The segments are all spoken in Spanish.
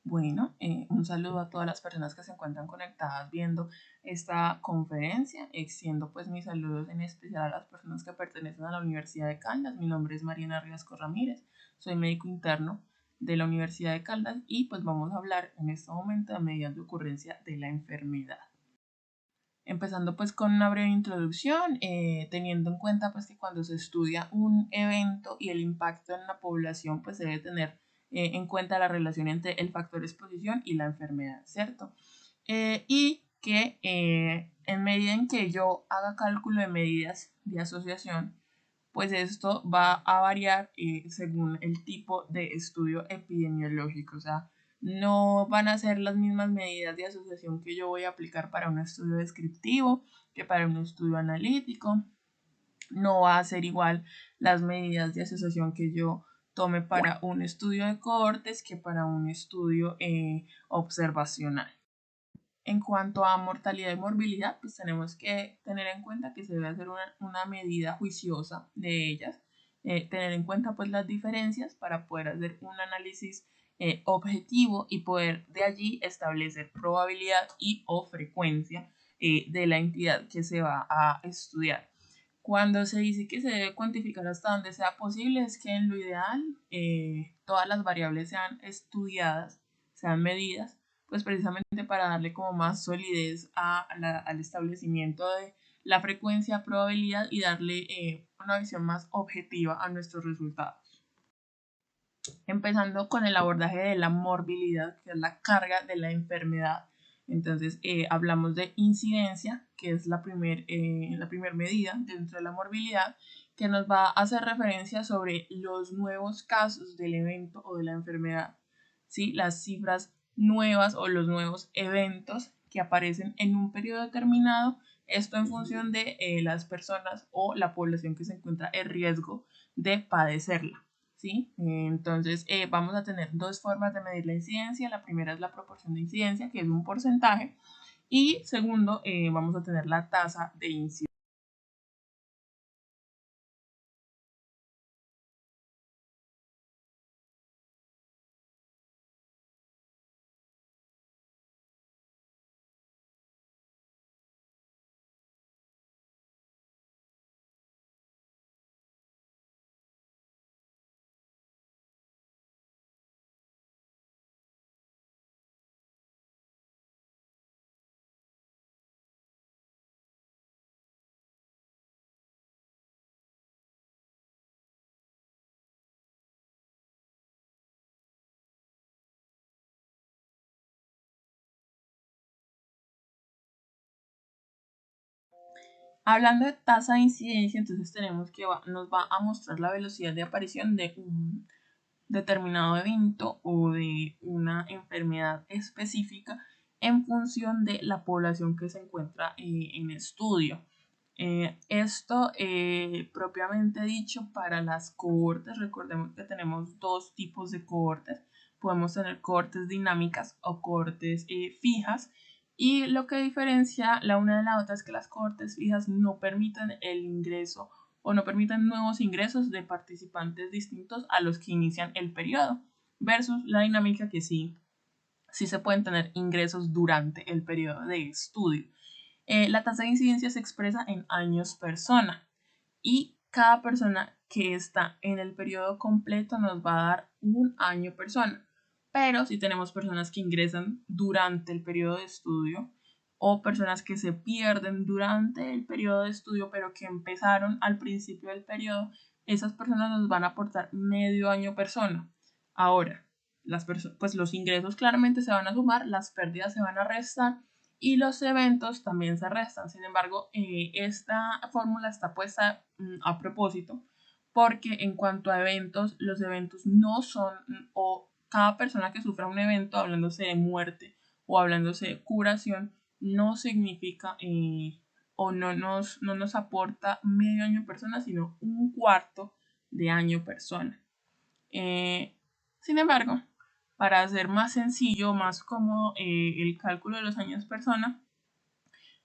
Bueno, un saludo a todas las personas que se encuentran conectadas viendo esta conferencia. Extiendo pues mis saludos en especial a las personas que pertenecen a la Universidad de Caldas. Mi nombre es Mariana Riasco Ramírez, soy médico interno de la Universidad de Caldas y pues vamos a hablar en este momento de medidas de ocurrencia de la enfermedad. Empezando pues con una breve introducción, teniendo en cuenta pues que cuando se estudia un evento y el impacto en la población pues se debe tener en cuenta la relación entre el factor exposición y la enfermedad, ¿cierto? Y que en medida en que yo haga cálculo de medidas de asociación, pues esto va a variar según el tipo de estudio epidemiológico, o sea, no van a ser las mismas medidas de asociación que yo voy a aplicar para un estudio descriptivo que para un estudio analítico, no va a ser igual las medidas de asociación que yo tome para un estudio de cohortes que para un estudio observacional. En cuanto a mortalidad y morbilidad, pues tenemos que tener en cuenta que se debe hacer una medida juiciosa de ellas, tener en cuenta pues las diferencias para poder hacer un análisis objetivo y poder de allí establecer probabilidad y o frecuencia de la entidad que se va a estudiar. Cuando se dice que se debe cuantificar hasta donde sea posible, es que en lo ideal todas las variables sean estudiadas, sean medidas, pues precisamente para darle como más solidez al establecimiento de la frecuencia, probabilidad y darle una visión más objetiva a nuestros resultados. Empezando con el abordaje de la morbilidad, que es la carga de la enfermedad. Entonces hablamos de incidencia, que es la primera medida dentro de la morbilidad, que nos va a hacer referencia sobre los nuevos casos del evento o de la enfermedad, ¿sí? Las cifras nuevas o los nuevos eventos que aparecen en un periodo determinado, esto en función de las personas o la población que se encuentra en riesgo de padecerla. ¿Sí? Entonces vamos a tener dos formas de medir la incidencia. La primera es la proporción de incidencia, que es un porcentaje, y segundo, vamos a tener la tasa de incidencia. Hablando de tasa de incidencia, entonces tenemos que nos va a mostrar la velocidad de aparición de un determinado evento o de una enfermedad específica en función de la población que se encuentra en estudio. Esto propiamente dicho para las cohortes, recordemos que tenemos dos tipos de cohortes, podemos tener cohortes dinámicas o cohortes fijas, y lo que diferencia la una de la otra es que las cohortes fijas no permiten el ingreso o no permiten nuevos ingresos de participantes distintos a los que inician el periodo, versus la dinámica que sí se pueden tener ingresos durante el periodo de estudio. La tasa de incidencia se expresa en años persona y cada persona que está en el periodo completo nos va a dar un año persona. Pero si tenemos personas que ingresan durante el periodo de estudio o personas que se pierden durante el periodo de estudio pero que empezaron al principio del periodo, esas personas nos van a aportar medio año persona. Ahora, pues los ingresos claramente se van a sumar, las pérdidas se van a restar y los eventos también se restan. Sin embargo, esta fórmula está puesta a propósito porque en cuanto a eventos, los eventos no son, o cada persona que sufra un evento, hablándose de muerte o hablándose de curación, no significa o no nos aporta medio año persona, sino un cuarto de año persona. Sin embargo, para hacer más sencillo, más cómodo el cálculo de los años persona,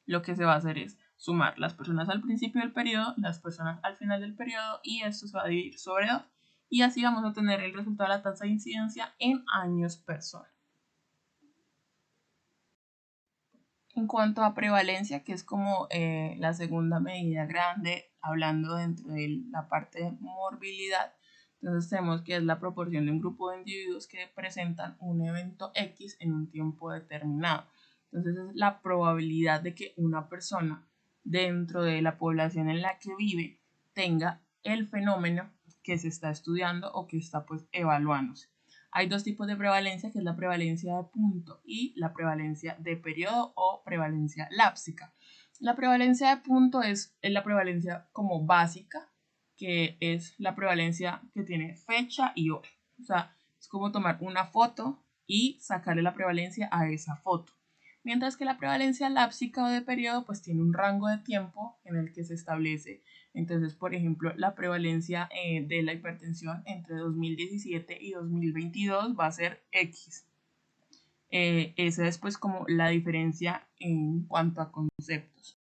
lo que se va a hacer es sumar las personas al principio del periodo, las personas al final del periodo, y esto se va a dividir sobre 2. Y así vamos a tener el resultado de la tasa de incidencia en años persona. En cuanto a prevalencia, que es como la segunda medida grande, hablando dentro de la parte de morbilidad, entonces tenemos que es la proporción de un grupo de individuos que presentan un evento X en un tiempo determinado. Entonces es la probabilidad de que una persona dentro de la población en la que vive tenga el fenómeno que se está estudiando o que está pues evaluándose. Hay dos tipos de prevalencia, que es la prevalencia de punto y la prevalencia de periodo o prevalencia lápsica. La prevalencia de punto es la prevalencia como básica, que es la prevalencia que tiene fecha y hora. O sea, es como tomar una foto y sacarle la prevalencia a esa foto. Mientras que la prevalencia lápsica o de periodo pues tiene un rango de tiempo en el que se establece. Entonces, por ejemplo, la prevalencia de la hipertensión entre 2017 y 2022 va a ser X. Esa es pues como la diferencia en cuanto a conceptos.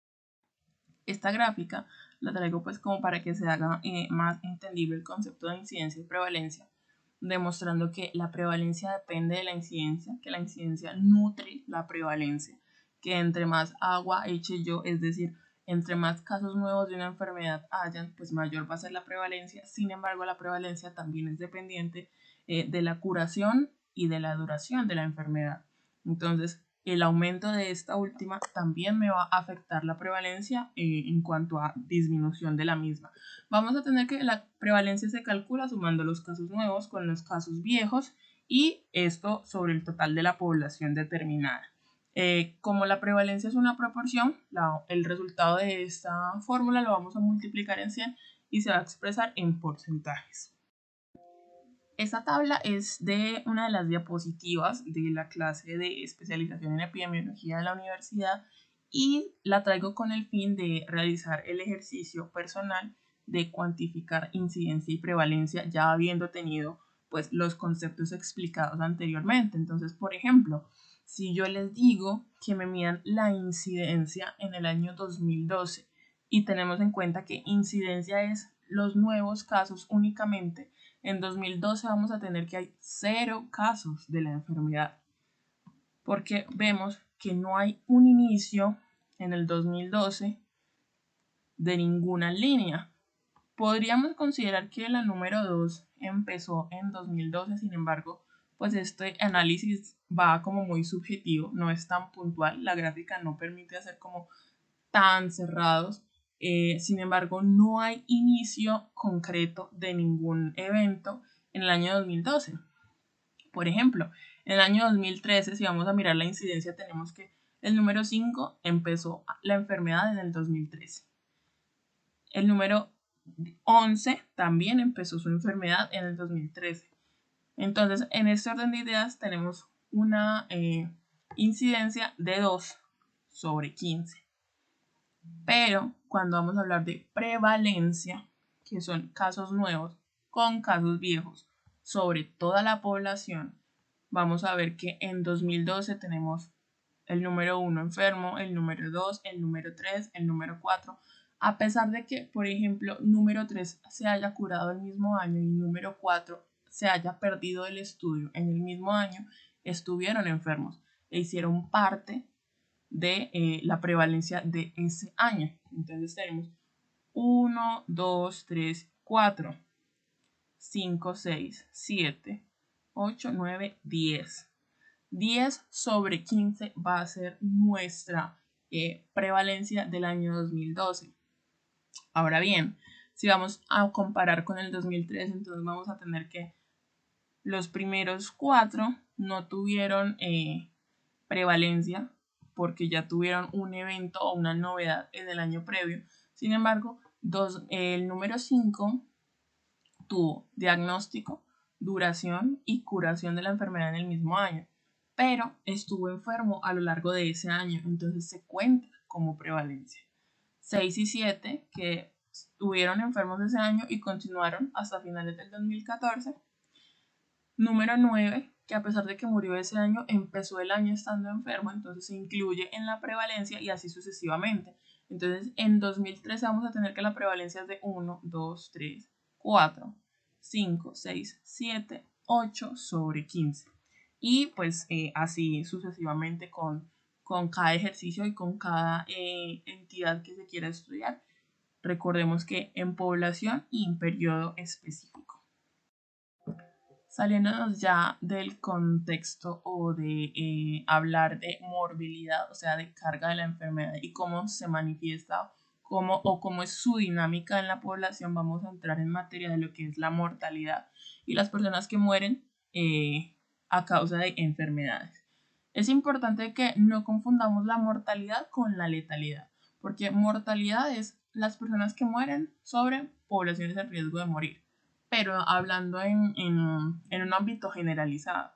Esta gráfica la traigo pues como para que se haga más entendible el concepto de incidencia y prevalencia, demostrando que la prevalencia depende de la incidencia, que la incidencia nutre la prevalencia, que entre más agua eche yo, es decir, entre más casos nuevos de una enfermedad hayan, pues mayor va a ser la prevalencia. Sin embargo, la prevalencia también es dependiente de la curación y de la duración de la enfermedad. Entonces, el aumento de esta última también me va a afectar la prevalencia en cuanto a disminución de la misma. Vamos a tener que la prevalencia se calcula sumando los casos nuevos con los casos viejos y esto sobre el total de la población determinada. Como la prevalencia es una proporción, el resultado de esta fórmula lo vamos a multiplicar en 100 y se va a expresar en porcentajes. Esta tabla es de una de las diapositivas de la clase de especialización en epidemiología de la universidad y la traigo con el fin de realizar el ejercicio personal de cuantificar incidencia y prevalencia ya habiendo tenido pues los conceptos explicados anteriormente. Entonces, por ejemplo, si yo les digo que me midan la incidencia en el año 2012 y tenemos en cuenta que incidencia es los nuevos casos únicamente, en 2012 vamos a tener que hay 0 casos de la enfermedad, porque vemos que no hay un inicio en el 2012 de ninguna línea. Podríamos considerar que la número 2 empezó en 2012, sin embargo, pues este análisis va como muy subjetivo, no es tan puntual, la gráfica no permite hacer como tan cerrados. Sin embargo, no hay inicio concreto de ningún evento en el año 2012. Por ejemplo, en el año 2013, si vamos a mirar la incidencia, tenemos que el número 5 empezó la enfermedad en el 2013. El número 11 también empezó su enfermedad en el 2013. Entonces, en este orden de ideas tenemos una incidencia de 2 sobre 15. Pero cuando vamos a hablar de prevalencia, que son casos nuevos con casos viejos sobre toda la población, vamos a ver que en 2012 tenemos el número 1 enfermo, el número 2, el número 3, el número 4. A pesar de que, por ejemplo, número 3 se haya curado el mismo año y número 4 se haya perdido el estudio en el mismo año, estuvieron enfermos e hicieron parte de la prevalencia de ese año. Entonces tenemos 1, 2, 3, 4, 5, 6, 7, 8, 9, 10. 10 sobre 15 va a ser nuestra prevalencia del año 2012. Ahora bien, si vamos a comparar con el 2003, entonces vamos a tener que los primeros 4 no tuvieron prevalencia porque ya tuvieron un evento o una novedad en el año previo. Sin embargo, el número 5 tuvo diagnóstico, duración y curación de la enfermedad en el mismo año, pero estuvo enfermo a lo largo de ese año, entonces se cuenta como prevalencia. 6 y 7 que estuvieron enfermos ese año y continuaron hasta finales del 2014. Número 9, que a pesar de que murió ese año, empezó el año estando enfermo, entonces se incluye en la prevalencia y así sucesivamente. Entonces, en 2013 vamos a tener que la prevalencia es de 1, 2, 3, 4, 5, 6, 7, 8 sobre 15. Y pues así sucesivamente con con cada ejercicio y con cada entidad que se quiera estudiar. Recordemos que en población y en periodo específico. Saliéndonos ya del contexto o de hablar de morbilidad, o sea, de carga de la enfermedad y cómo se manifiesta cómo es su dinámica en la población, vamos a entrar en materia de lo que es la mortalidad y las personas que mueren a causa de enfermedades. Es importante que no confundamos la mortalidad con la letalidad, porque mortalidad es las personas que mueren sobre poblaciones en riesgo de morir, pero hablando en un ámbito generalizado.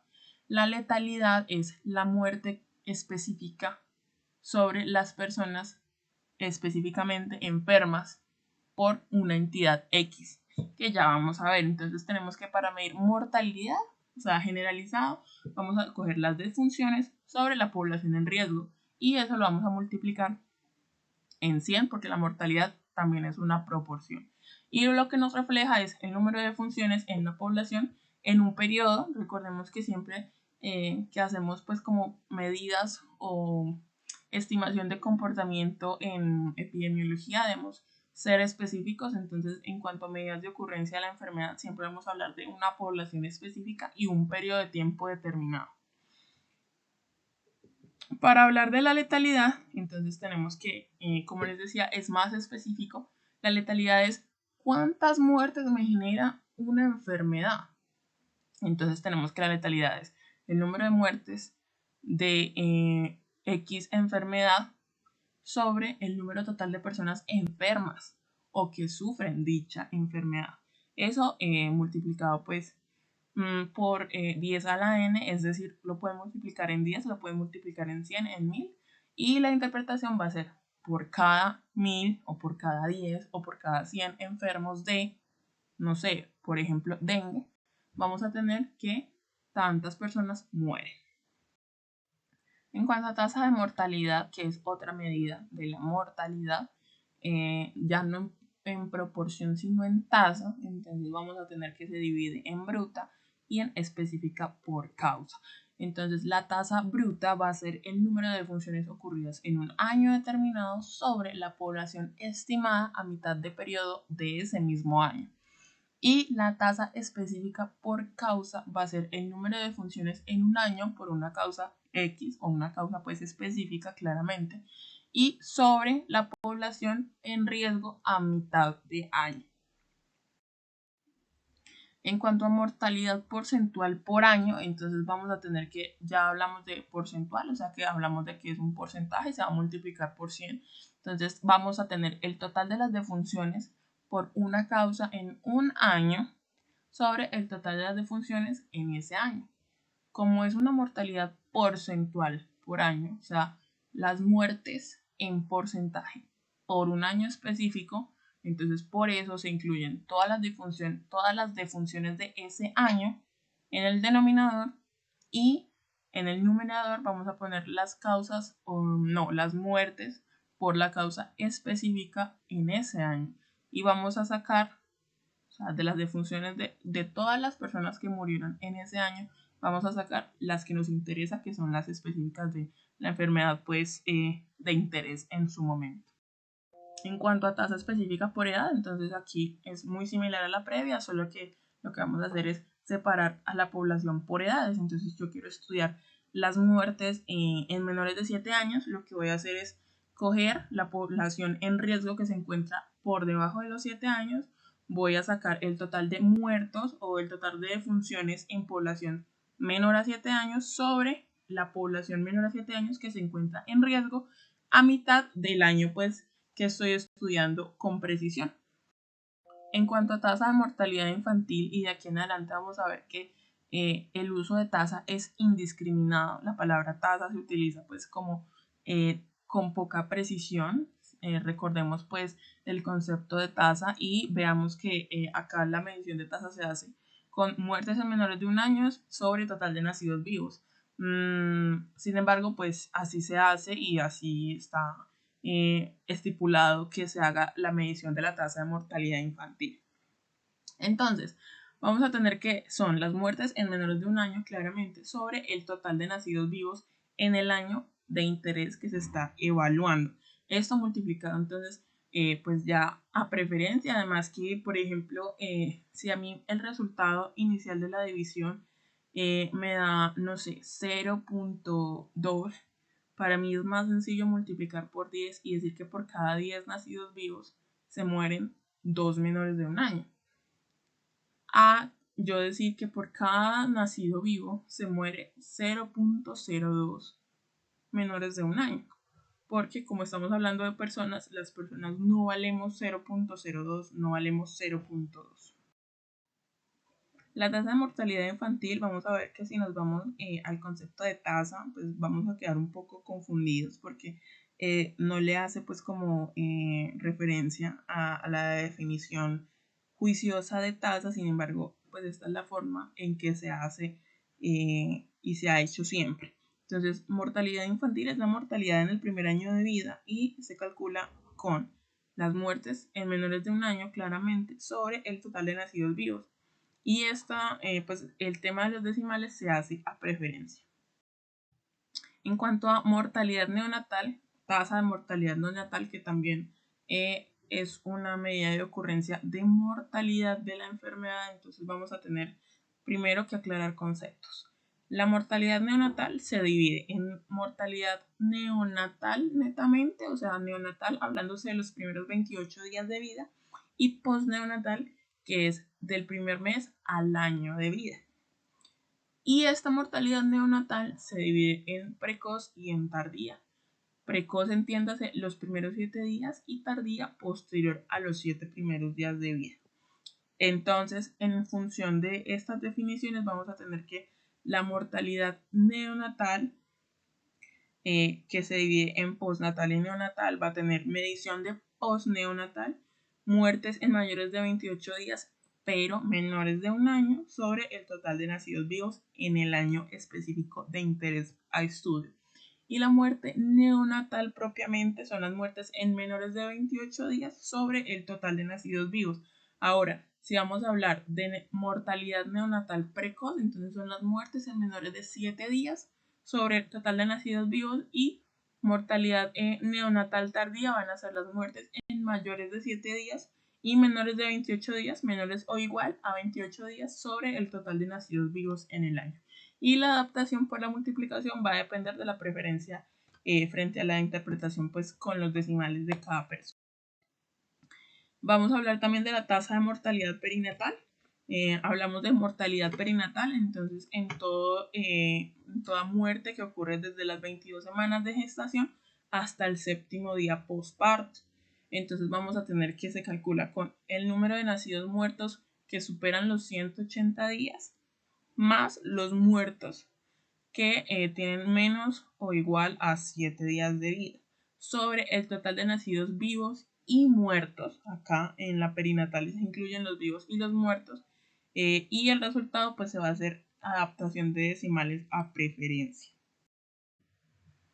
La letalidad es la muerte específica sobre las personas específicamente enfermas por una entidad X, que ya vamos a ver. Entonces tenemos que para medir mortalidad, o sea, generalizado, vamos a coger las defunciones sobre la población en riesgo y eso lo vamos a multiplicar en 100 porque la mortalidad también es una proporción. Y lo que nos refleja es el número de defunciones en la población en un periodo. Recordemos que siempre que hacemos pues como medidas o estimación de comportamiento en epidemiología debemos ser específicos. Entonces, en cuanto a medidas de ocurrencia de la enfermedad, siempre vamos a hablar de una población específica y un periodo de tiempo determinado. Para hablar de la letalidad, entonces tenemos que, como les decía, es más específico. La letalidad es cuántas muertes me genera una enfermedad. Entonces tenemos que la letalidad es el número de muertes de X enfermedad sobre el número total de personas enfermas o que sufren dicha enfermedad. Eso multiplicado pues por 10 a la n, es decir, lo pueden multiplicar en 10, lo pueden multiplicar en 100, en 1000, y la interpretación va a ser por cada 1000 o por cada 10 o por cada 100 enfermos de, no sé, por ejemplo, dengue, vamos a tener que tantas personas mueren. En cuanto a tasa de mortalidad, que es otra medida de la mortalidad, ya no en proporción sino en tasa, entonces vamos a tener que se divide en bruta y en específica por causa. Entonces la tasa bruta va a ser el número de defunciones ocurridas en un año determinado sobre la población estimada a mitad de periodo de ese mismo año. Y la tasa específica por causa va a ser el número de defunciones en un año por una causa X o una causa pues específica claramente y sobre la población en riesgo a mitad de año. En cuanto a mortalidad porcentual por año, entonces vamos a tener que, ya hablamos de porcentual, o sea que hablamos de que es un porcentaje, se va a multiplicar por 100. Entonces vamos a tener el total de las defunciones por una causa en un año sobre el total de las defunciones en ese año. Como es una mortalidad porcentual por año, o sea, las muertes en porcentaje por un año específico, entonces por eso se incluyen todas las defunciones de ese año en el denominador y en el numerador vamos a poner las causas o no, las muertes por la causa específica en ese año y vamos a sacar, o sea, de las defunciones de todas las personas que murieron en ese año, vamos a sacar las que nos interesa, que son las específicas de la enfermedad pues de interés en su momento. En cuanto a tasa específica por edad, entonces aquí es muy similar a la previa, solo que lo que vamos a hacer es separar a la población por edades. Entonces yo quiero estudiar las muertes en menores de 7 años, lo que voy a hacer es coger la población en riesgo que se encuentra por debajo de los 7 años, voy a sacar el total de muertos o el total de defunciones en población menor a 7 años sobre la población menor a 7 años que se encuentra en riesgo a mitad del año pues que estoy estudiando con precisión. En cuanto a tasa de mortalidad infantil, y de aquí en adelante vamos a ver que el uso de tasa es indiscriminado. La palabra tasa se utiliza pues como con poca precisión. Recordemos pues el concepto de tasa y veamos que acá la medición de tasa se hace con muertes en menores de un año sobre total de nacidos vivos. Sin embargo, pues así se hace y así está estipulado que se haga la medición de la tasa de mortalidad infantil. Entonces, vamos a tener que son las muertes en menores de un año claramente sobre el total de nacidos vivos en el año de interés que se está evaluando. Esto multiplicado entonces pues ya a preferencia, además que por ejemplo si a mí el resultado inicial de la división me da, no sé, 0.2, para mí es más sencillo multiplicar por 10 y decir que por cada 10 nacidos vivos se mueren 2 menores de un año. A yo decir que por cada nacido vivo se muere 0.02 menores de un año. Porque como estamos hablando de personas, las personas no valemos 0.02, no valemos 0.2. La tasa de mortalidad infantil, vamos a ver que si nos vamos al concepto de tasa, pues vamos a quedar un poco confundidos porque no le hace pues como referencia a la definición juiciosa de tasa, sin embargo, pues esta es la forma en que se hace y se ha hecho siempre. Entonces, mortalidad infantil es la mortalidad en el primer año de vida y se calcula con las muertes en menores de un año claramente sobre el total de nacidos vivos. Y pues el tema de los decimales se hace a preferencia. En cuanto a mortalidad neonatal, tasa de mortalidad neonatal, que también es una medida de ocurrencia de mortalidad de la enfermedad, entonces vamos a tener primero que aclarar conceptos. La mortalidad neonatal se divide en mortalidad neonatal netamente, o sea, neonatal hablándose de los primeros 28 días de vida, y postneonatal, que es del primer mes al año de vida. Y esta mortalidad neonatal se divide en precoz y en tardía. Precoz, entiéndase, los primeros 7 días y tardía posterior a los 7 primeros días de vida. Entonces, en función de estas definiciones, vamos a tener que la mortalidad neonatal, que se divide en postnatal y neonatal, va a tener medición de postneonatal, muertes en mayores de 28 días, pero menores de un año, sobre el total de nacidos vivos en el año específico de interés a estudio. Y la muerte neonatal propiamente son las muertes en menores de 28 días sobre el total de nacidos vivos. Ahora, si vamos a hablar de mortalidad neonatal precoz, entonces son las muertes en menores de 7 días sobre el total de nacidos vivos, y mortalidad neonatal tardía van a ser las muertes en mayores de 7 días y menores de 28 días, menores o igual a 28 días sobre el total de nacidos vivos en el año. Y la adaptación por la multiplicación va a depender de la preferencia frente a la interpretación pues con los decimales de cada persona. Vamos a hablar también de la tasa de mortalidad perinatal. Hablamos de mortalidad perinatal, entonces en toda muerte que ocurre desde las 22 semanas de gestación hasta el 7º día postparto. Entonces vamos a tener que se calcula con el número de nacidos muertos que superan los 180 días más los muertos que tienen menos o igual a 7 días de vida sobre el total de nacidos vivos y muertos. Acá en la perinatal se incluyen los vivos y los muertos, y el resultado pues se va a hacer adaptación de decimales a preferencia.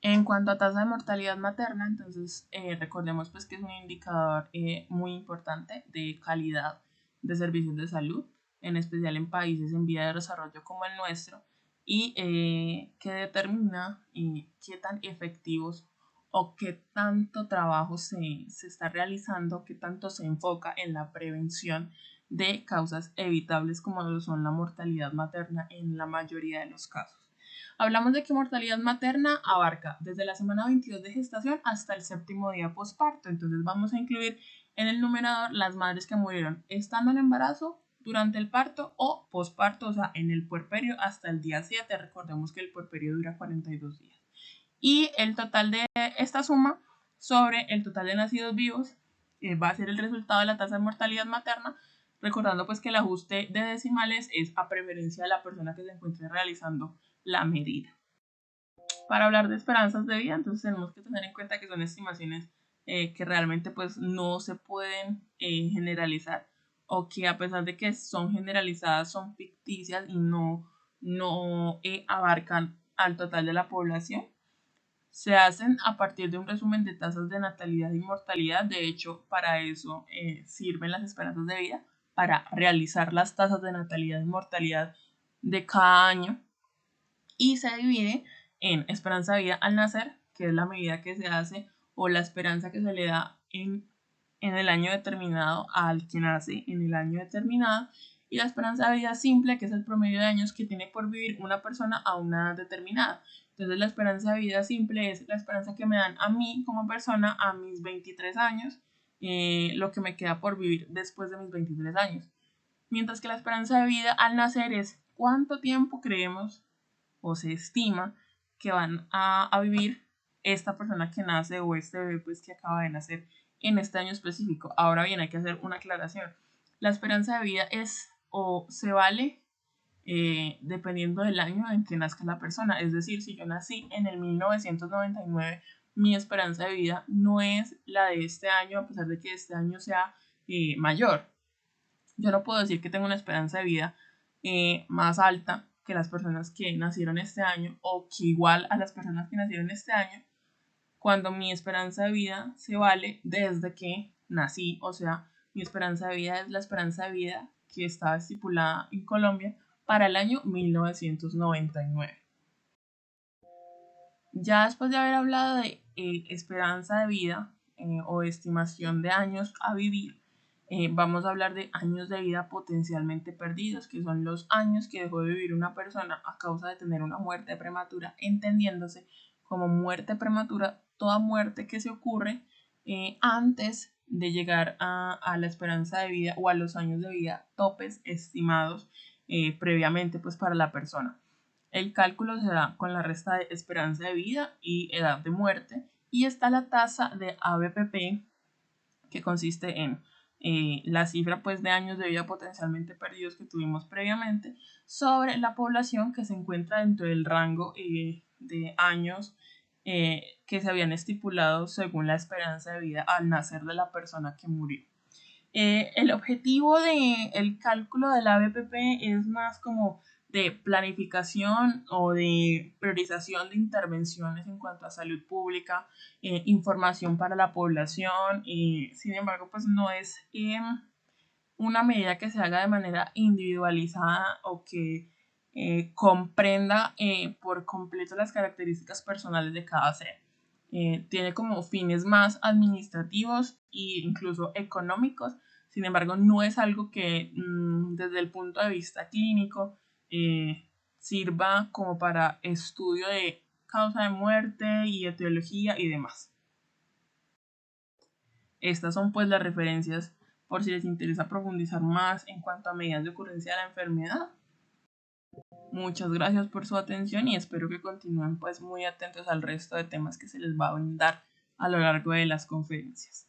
En cuanto a tasa de mortalidad materna, entonces recordemos pues que es un indicador muy importante de calidad de servicios de salud, en especial en países en vía de desarrollo como el nuestro, y que determina qué tan efectivos o qué tanto trabajo se está realizando, qué tanto se enfoca en la prevención de causas evitables como lo son la mortalidad materna en la mayoría de los casos. Hablamos de que mortalidad materna abarca desde la semana 22 de gestación hasta el 7º día posparto. Entonces vamos a incluir en el numerador las madres que murieron estando en embarazo, durante el parto o posparto, o sea, en el puerperio hasta el día 7. Recordemos que el puerperio dura 42 días. Y el total de esta suma sobre el total de nacidos vivos va a ser el resultado de la tasa de mortalidad materna, recordando pues que el ajuste de decimales es a preferencia de la persona que se encuentre realizando la medida. Para hablar de esperanzas de vida, entonces tenemos que tener en cuenta que son estimaciones que realmente pues no se pueden generalizar, o que a pesar de que son generalizadas son ficticias y no abarcan al total de la población. Se hacen a partir de un resumen de tasas de natalidad y mortalidad. De hecho, para eso sirven las esperanzas de vida, para realizar las tasas de natalidad y mortalidad de cada año, y se divide en esperanza de vida al nacer, que es la medida que se hace o la esperanza que se le da en el año determinado al que nace en el año determinado, y la esperanza de vida simple, que es el promedio de años que tiene por vivir una persona a una edad determinada. Entonces la esperanza de vida simple es la esperanza que me dan a mí como persona a mis 23 años, lo que me queda por vivir después de mis 23 años. Mientras que la esperanza de vida al nacer es cuánto tiempo creemos o se estima que van a vivir esta persona que nace o este bebé pues que acaba de nacer en este año específico. Ahora bien, hay que hacer una aclaración. La esperanza de vida es o se vale dependiendo del año en que nazca la persona. Es decir, si yo nací en el 1999, mi esperanza de vida no es la de este año, a pesar de que este año sea mayor. Yo no puedo decir que tengo una esperanza de vida más alta que las personas que nacieron este año o que igual a las personas que nacieron este año, cuando mi esperanza de vida se vale desde que nací. O sea, mi esperanza de vida es la esperanza de vida que estaba estipulada en Colombia para el año 1999. Ya después de haber hablado de esperanza de vida o estimación de años a vivir, vamos a hablar de años de vida potencialmente perdidos, que son los años que dejó de vivir una persona a causa de tener una muerte prematura, entendiéndose como muerte prematura toda muerte que se ocurre antes de llegar a la esperanza de vida o a los años de vida topes estimados previamente pues para la persona. El cálculo se da con la resta de esperanza de vida y edad de muerte, y está la tasa de ABPP, que consiste en la cifra pues, de años de vida potencialmente perdidos que tuvimos previamente sobre la población que se encuentra dentro del rango de años que se habían estipulado según la esperanza de vida al nacer de la persona que murió. El objetivo del cálculo del ABPP es más como de planificación o de priorización de intervenciones en cuanto a salud pública, información para la población, sin embargo, pues no es una medida que se haga de manera individualizada o que comprenda por completo las características personales de cada ser. Tiene como fines más administrativos e incluso económicos. Sin embargo, no es algo que desde el punto de vista clínico sirva como para estudio de causa de muerte y etiología y demás. Estas son pues las referencias por si les interesa profundizar más en cuanto a medidas de ocurrencia de la enfermedad. Muchas gracias por su atención y espero que continúen pues muy atentos al resto de temas que se les va a brindar a lo largo de las conferencias.